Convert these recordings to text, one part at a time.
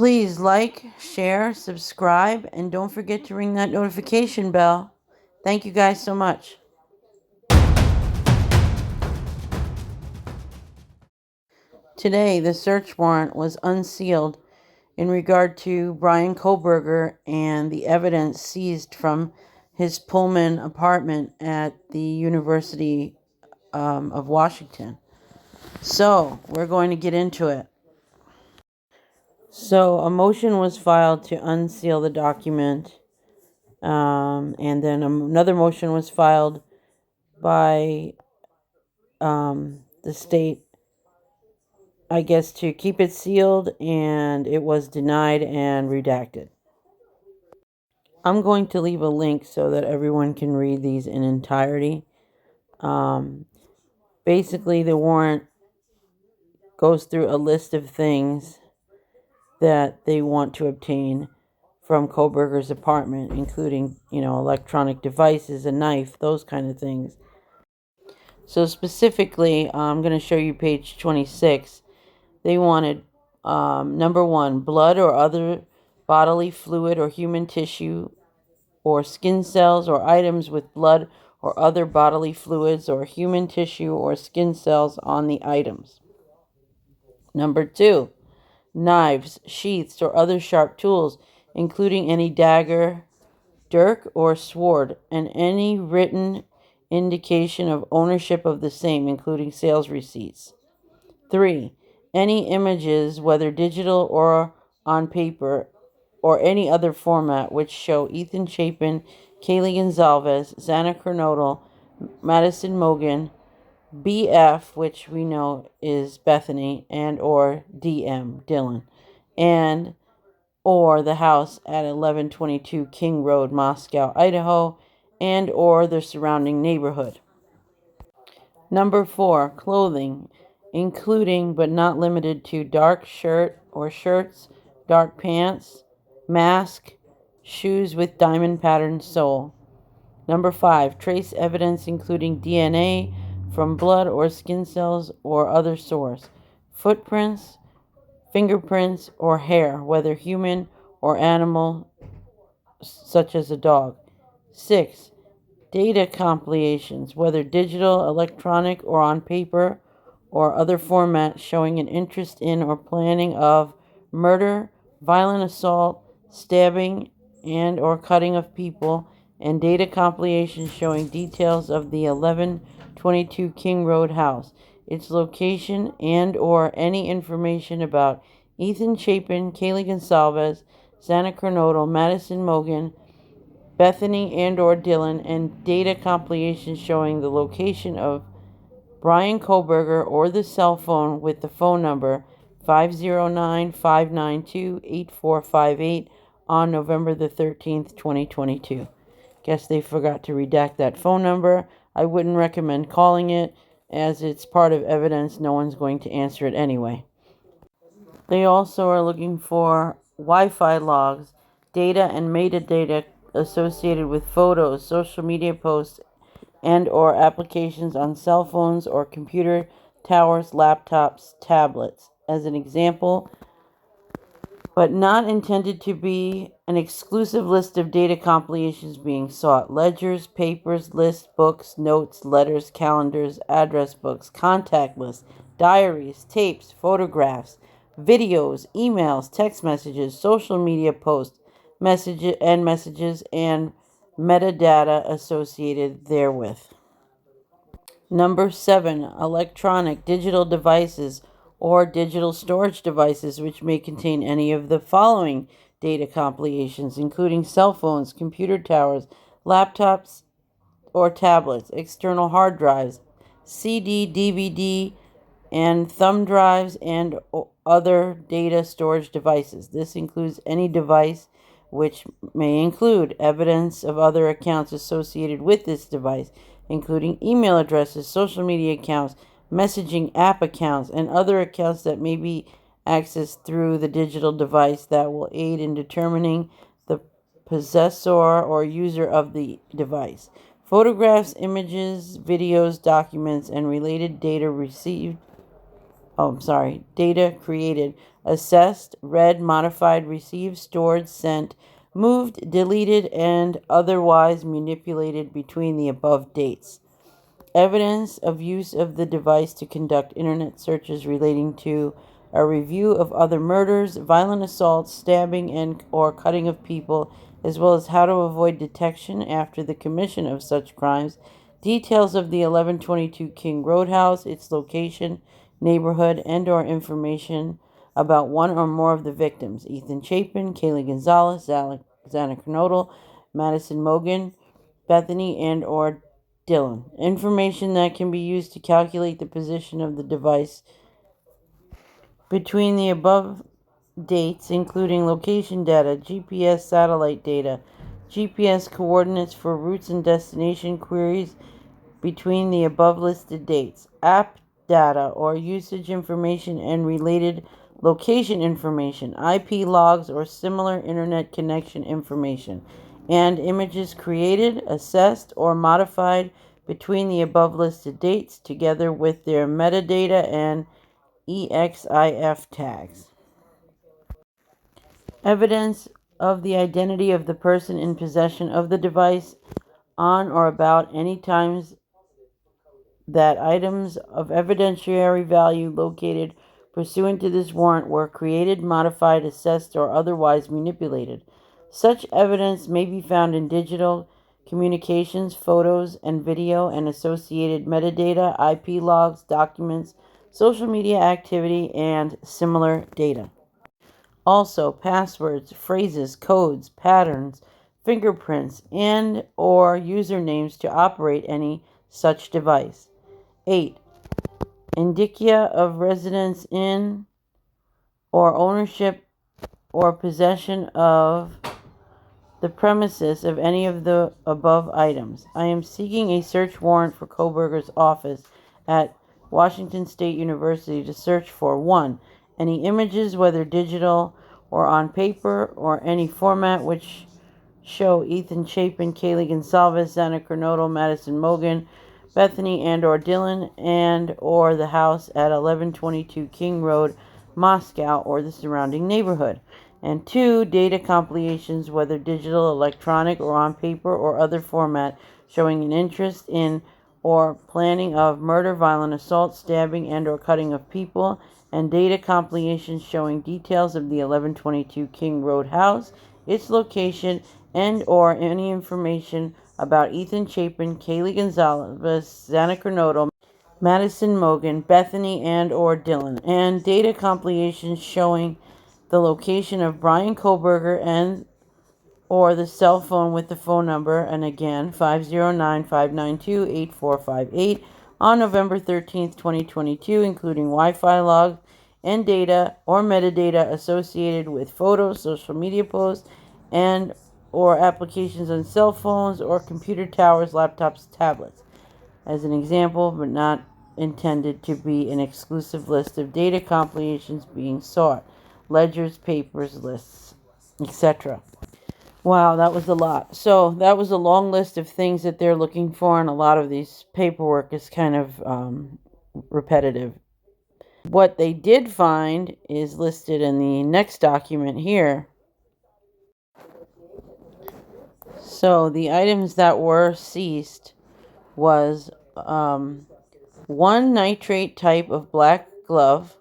Please like, share, subscribe, and don't forget to ring that notification bell. Thank you guys so much. Today, the search warrant was unsealed in regard to Bryan Kohlberger and the evidence seized from his Pullman apartment at the University of Washington. So, we're going to get into it. So, a motion was filed to unseal the document, and then another motion was filed by the state, I guess, to keep it sealed, and it was denied and redacted. I'm going to leave a link so that everyone can read these in entirety. Basically, the warrant goes through a list of things that they want to obtain from Kohlberger's apartment, including, electronic devices, a knife, those kind of things. So specifically, I'm going to show you page 26. They wanted, number 1, blood or other bodily fluid or human tissue or skin cells or items with blood or other bodily fluids or human tissue or skin cells on the items. Number 2, knives, sheaths, or other sharp tools, including any dagger, dirk, or sword, and any written indication of ownership of the same, including sales receipts. 3, any images, whether digital or on paper, or any other format, which show Ethan Chapin, Kaylee Gonzalez, Xana Kernodle, Madison Mogen, BF, which we know is Bethany, and or DM, Dylan, and or the house at 1122 King Road, Moscow, Idaho, and or the surrounding neighborhood. Number 4, clothing, including but not limited to dark shirt or shirts, dark pants, mask, shoes with diamond patterned sole. Number 5, trace evidence including DNA from blood or skin cells or other source, footprints, fingerprints, or hair, whether human or animal, such as a dog. 6, data compilations, whether digital, electronic, or on paper, or other formats showing an interest in or planning of murder, violent assault, stabbing, and or cutting of people, and data compilations showing details of the 1122 King Road house, its location, and or any information about Ethan Chapin, Kaylee Gonzalez, Xana Kernodle, Madison Mogen, Bethany and or Dylan, and data compilations showing the location of Bryan Kohlberger or the cell phone with the phone number 509-592-8458 on November the 13th, 2022. Guess they forgot to redact that phone number. I wouldn't recommend calling it, as it's part of evidence. No one's going to answer it anyway. They also are looking for Wi-Fi logs, data and metadata associated with photos, social media posts, and or applications on cell phones or computer towers, laptops, tablets. As an example, but not intended to be an exclusive list of data compilations being sought. Ledgers, papers, lists, books, notes, letters, calendars, address books, contact lists, diaries, tapes, photographs, videos, emails, text messages, social media posts, messages, and metadata associated therewith. Number 7, electronic digital devices or digital storage devices which may contain any of the following data compilations, including cell phones, computer towers, laptops or tablets, external hard drives, CD, DVD, and thumb drives, and other data storage devices. This includes any device which may include evidence of other accounts associated with this device, including email addresses, social media accounts, messaging app accounts, and other accounts that may be accessed through the digital device that will aid in determining the possessor or user of the device. Photographs, images, videos, documents, and related data received data created, assessed, read, modified, received, stored, sent, moved, deleted, and otherwise manipulated between the above dates. Evidence of use of the device to conduct internet searches relating to a review of other murders, violent assaults, stabbing, and or cutting of people, as well as how to avoid detection after the commission of such crimes. Details of the 1122 King Roadhouse, its location, neighborhood, and or information about one or more of the victims: Ethan Chapin, Kaylee Gonzalez, Xana Knodel, Madison Mogen, Bethany, and or Dylan. Information that can be used to calculate the position of the device between the above dates, including location data, GPS satellite data, GPS coordinates for routes and destination queries between the above listed dates, app data or usage information and related location information, IP logs or similar internet connection information, and images created, assessed, or modified between the above listed dates, together with their metadata and EXIF tags. Evidence of the identity of the person in possession of the device on or about any times that items of evidentiary value located pursuant to this warrant were created, modified, assessed, or otherwise manipulated. Such evidence may be found in digital communications, photos and video, and associated metadata, IP logs, documents, social media activity, and similar data. Also, passwords, phrases, codes, patterns, fingerprints, and or usernames to operate any such device. 8. Indicia of residence in or ownership or possession of the premises of any of the above items. I am seeking a search warrant for Kohberger's office at Washington State University to search for 1. Any images, whether digital or on paper, or any format which show Ethan Chapin, Kaylee Gonzalez, Xana Kernodle, Madison Mogen, Bethany and or Dylan, and or the house at 1122 King Road, Moscow, or the surrounding neighborhood. And 2, data compilations, whether digital, electronic, or on paper or other format, showing an interest in or planning of murder, violent assault, stabbing, and or cutting of people, and data compilations showing details of the 1122 King Road house, its location, and or any information about Ethan Chapin, Kaylee Gonzalez, Xana Kernodle, Madison Mogen, Bethany and or Dylan, and data compilations showing the location of Bryan Kohberger and or the cell phone with the phone number, and again 509-592-8458 on November 13th, 2022, including Wi-Fi logs and data or metadata associated with photos, social media posts, and or applications on cell phones or computer towers, laptops, tablets. As an example, but not intended to be an exclusive list of data compilations being sought, ledgers, papers, lists, etc. Wow, that was a lot. So that was a long list of things that they're looking for, and a lot of these paperwork is kind of repetitive. What they did find is listed in the next document here. So the items that were seized was 1 nitrate type of black glove,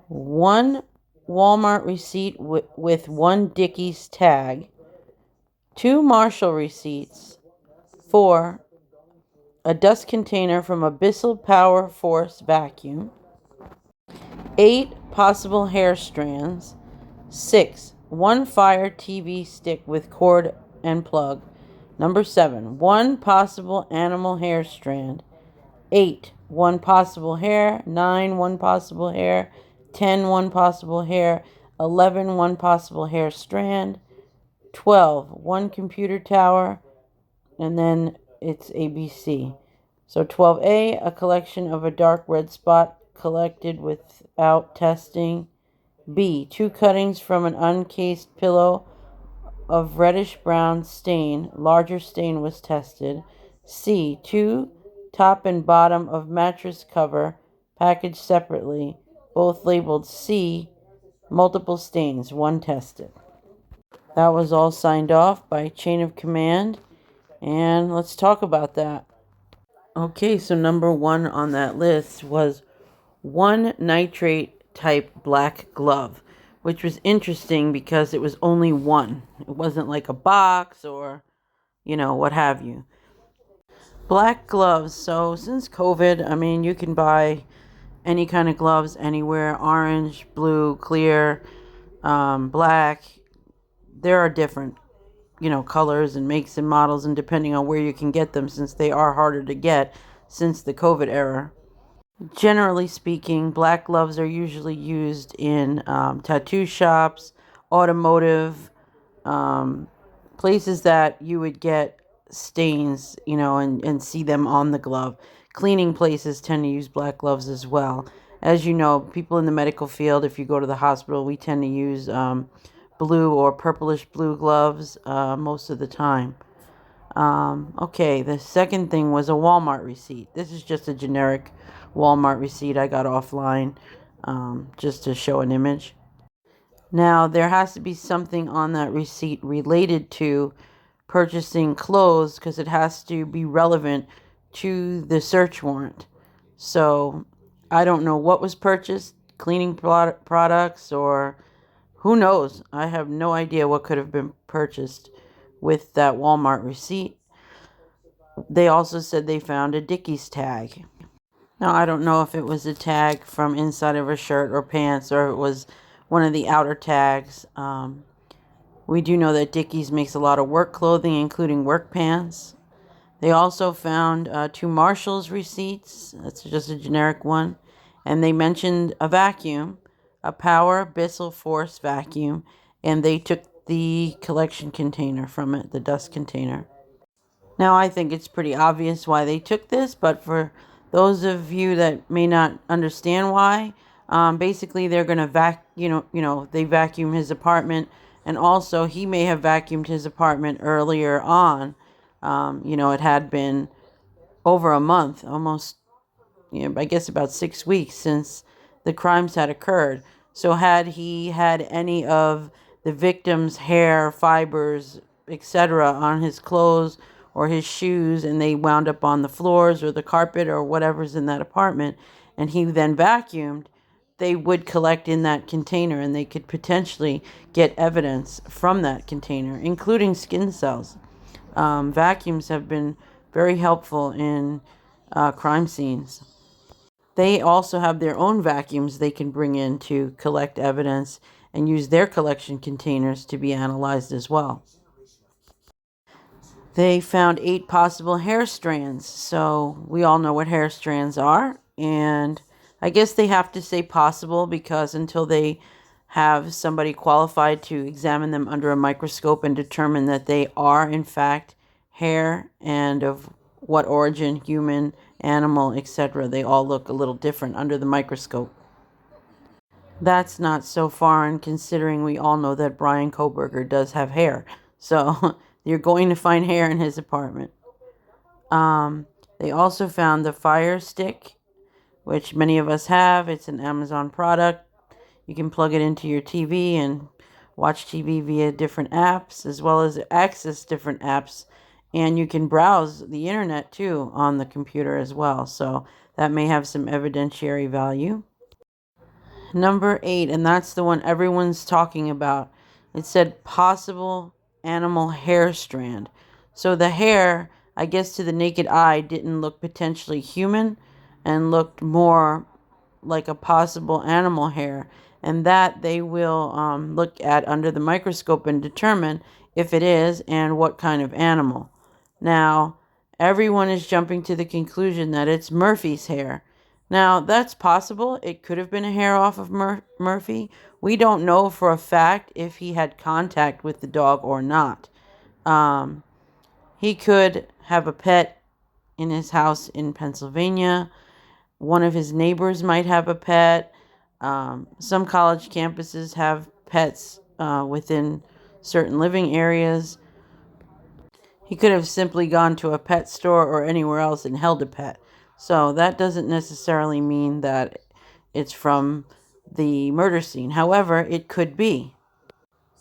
1 Walmart receipt with 1 Dickies tag, 2 Marshall receipts, 4 a dust container from a Bissell Power Force vacuum, 8 possible hair strands, 6 1 Fire TV stick with cord and plug, number 7 1 possible animal hair strand, 8 1 possible hair, 9 1 possible hair, 10 1 possible hair, 11 1 possible hair strand, 12 1 computer tower, and then it's ABC. So 12A, a collection of a dark red spot collected without testing. B, 2 cuttings from an uncased pillow of reddish brown stain. Larger stain was tested. C, 2 top and bottom of mattress cover packaged separately, both labeled C, multiple stains, one tested. That was all signed off by chain of command, and let's talk about that. Okay, so number one on that list was one nitrate type black glove, which was interesting because it was only one. It wasn't like a box or, what have you. Black gloves. So since COVID, I mean, you can buy any kind of gloves anywhere: orange, blue, clear, black. There are different, colors and makes and models, and depending on where you can get them, since they are harder to get since the COVID era. Generally speaking, black gloves are usually used in tattoo shops, automotive, um, places that you would get stains, and see them on the glove. Cleaning places tend to use black gloves as well. As you know, people in the medical field, if you go to the hospital, we tend to use blue or purplish blue gloves most of the time. Okay, the second thing was a Walmart receipt. This is just a generic Walmart receipt I got offline, just to show an image. Now, there has to be something on that receipt related to purchasing clothes because it has to be relevant to the search warrant. So, I don't know what was purchased, cleaning products, or who knows. I have no idea what could have been purchased with that Walmart receipt. They also said they found a Dickies tag. Now, I don't know if it was a tag from inside of a shirt or pants, or it was one of the outer tags. We do know that Dickies makes a lot of work clothing, including work pants. They also found two Marshalls receipts. That's just a generic one. And they mentioned a vacuum, a Power Bissell Force vacuum, and they took the collection container from it, the dust container. Now, I think it's pretty obvious why they took this, but for those of you that may not understand why, basically they're going to they vacuum his apartment, and also he may have vacuumed his apartment earlier on. It had been over a month, almost, I guess about 6 weeks since the crimes had occurred. So had he had any of the victim's hair, fibers, etc., on his clothes or his shoes, and they wound up on the floors or the carpet or whatever's in that apartment, and he then vacuumed, they would collect in that container, and they could potentially get evidence from that container, including skin cells. Vacuums have been very helpful in crime scenes. They also have their own vacuums they can bring in to collect evidence and use their collection containers to be analyzed as well. They found 8 possible hair strands. So we all know what hair strands are. And I guess they have to say possible because until they have somebody qualified to examine them under a microscope and determine that they are, in fact, hair and of what origin, human, animal, etc., they all look a little different under the microscope. That's not so foreign considering we all know that Bryan Kohberger does have hair. So you're going to find hair in his apartment. They also found the Fire Stick, which many of us have. It's an Amazon product. You can plug it into your TV and watch TV via different apps, as well as access different apps. And you can browse the internet too on the computer as well. So that may have some evidentiary value. Number 8, and that's the one everyone's talking about. It said possible animal hair strand. So the hair, I guess to the naked eye, didn't look potentially human and looked more like a possible animal hair. And that they will look at under the microscope and determine if it is and what kind of animal. Now, everyone is jumping to the conclusion that it's Murphy's hair. Now, that's possible. It could have been a hair off of Murphy. We don't know for a fact if he had contact with the dog or not. He could have a pet in his house in Pennsylvania. One of his neighbors might have a pet. Some college campuses have pets within certain living areas. He could have simply gone to a pet store or anywhere else and held a pet. So that doesn't necessarily mean that it's from the murder scene. However, it could be.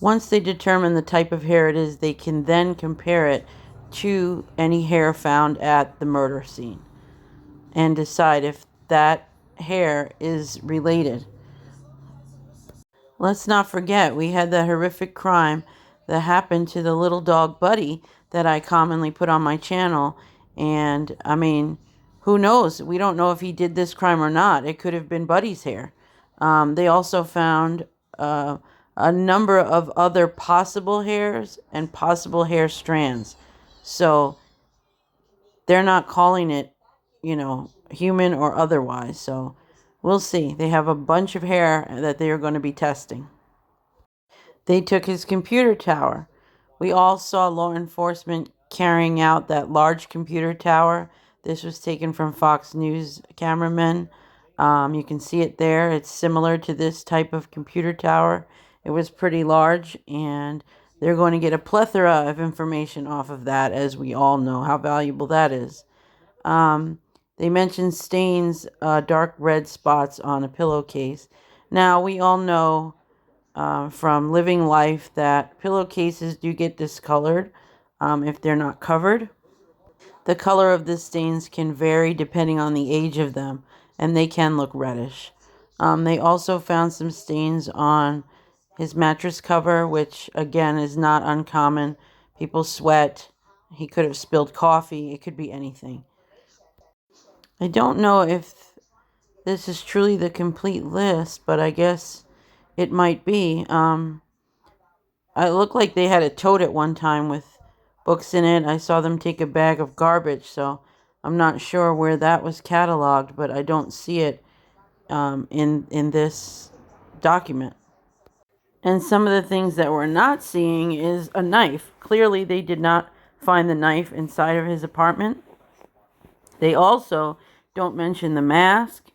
Once they determine the type of hair it is, they can then compare it to any hair found at the murder scene and decide if that hair is related. Let's not forget, we had the horrific crime that happened to the little dog Buddy that I commonly put on my channel. And I mean, who knows? We don't know if he did this crime or not. It could have been Buddy's hair. They also found a number of other possible hairs and possible hair strands. So they're not calling it, human or otherwise. So we'll see. They have a bunch of hair that they are going to be testing. They took his computer tower. We all saw law enforcement carrying out that large computer tower. This was taken from Fox News cameramen. You can see it there. It's similar to this type of computer tower. It was pretty large, and they're going to get a plethora of information off of that, as we all know how valuable that is. They mentioned stains, dark red spots on a pillowcase. Now, we all know from living life that pillowcases do get discolored if they're not covered. The color of the stains can vary depending on the age of them, and they can look reddish. They also found some stains on his mattress cover, which again is not uncommon. People sweat. He could have spilled coffee. It could be anything. I don't know if this is truly the complete list, but I guess it might be. It looked like they had a tote at one time with books in it. I saw them take a bag of garbage, so I'm not sure where that was cataloged, but I don't see it in this document. And some of the things that we're not seeing is a knife. Clearly, they did not find the knife inside of his apartment. They also don't mention the mask.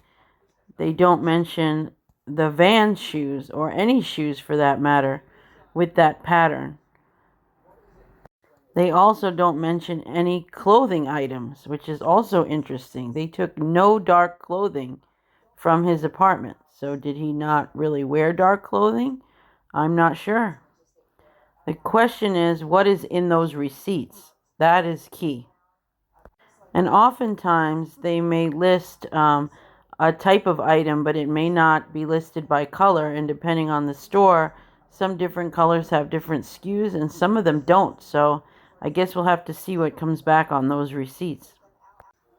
They don't mention the Vans shoes, or any shoes for that matter, with that pattern. They also don't mention any clothing items, which is also interesting. They took no dark clothing from his apartment. So did he not really wear dark clothing? I'm not sure. The question is, what is in those receipts? That is key. And oftentimes they may list a type of item, but it may not be listed by color. And depending on the store, some different colors have different SKUs and some of them don't. So I guess we'll have to see what comes back on those receipts.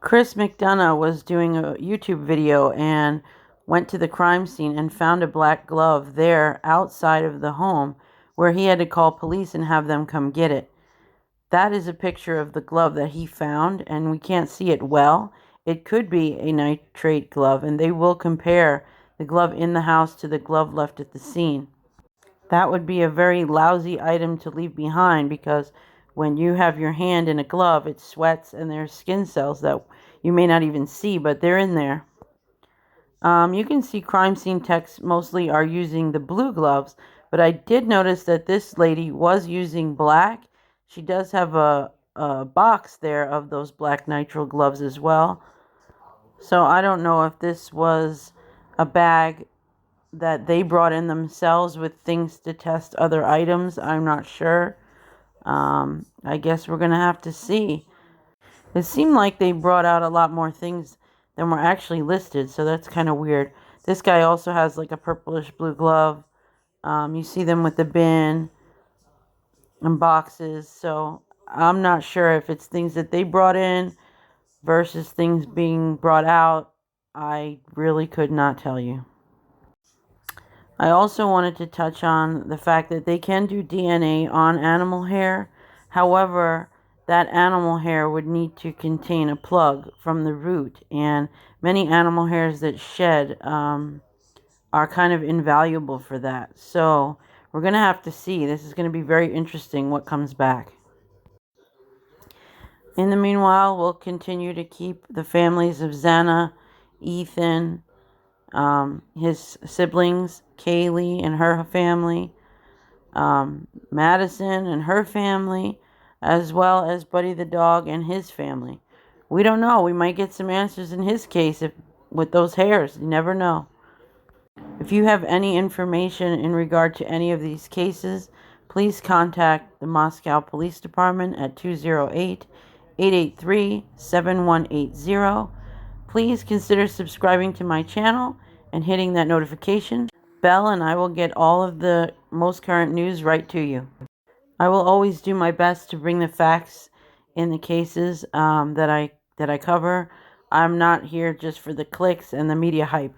Chris McDonough was doing a YouTube video and went to the crime scene and found a black glove there outside of the home, where he had to call police and have them come get it. That is a picture of the glove that he found, and we can't see it well. It could be a nitrate glove, and they will compare the glove in the house to the glove left at the scene. That would be a very lousy item to leave behind, because when you have your hand in a glove, it sweats and there's skin cells that you may not even see, but they're in there. You can see crime scene techs mostly are using the blue gloves, but I did notice that this lady was using black. She does have a box there of those black nitrile gloves as well. So I don't know if this was a bag that they brought in themselves with things to test other items. I'm not sure. I guess we're going to have to see. It seemed like they brought out a lot more things than were actually listed, so that's kind of weird. This guy also has like a purplish blue glove. You see them with the bin and boxes, so I'm not sure if it's things that they brought in versus things being brought out. I really could not tell you. I also wanted to touch on the fact that they can do DNA on animal hair. However, that animal hair would need to contain a plug from the root, and many animal hairs that shed are kind of invaluable for that. So we're going to have to see. This is going to be very interesting what comes back. In the meanwhile, we'll continue to keep the families of Xana, Ethan, his siblings, Kaylee and her family, Madison and her family, as well as Buddy the dog and his family. We don't know. We might get some answers in his case with those hairs. You never know. If you have any information in regard to any of these cases, please contact the Moscow Police Department at 208-883-7180. Please consider subscribing to my channel and hitting that notification bell, and I will get all of the most current news right to you. I will always do my best to bring the facts in the cases that I cover. I'm not here just for the clicks and the media hype.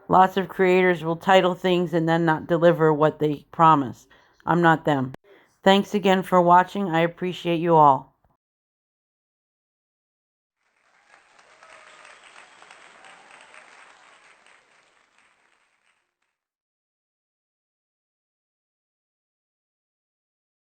Lots of creators will title things and then not deliver what they promise. I'm not them. Thanks again for watching. I appreciate you all.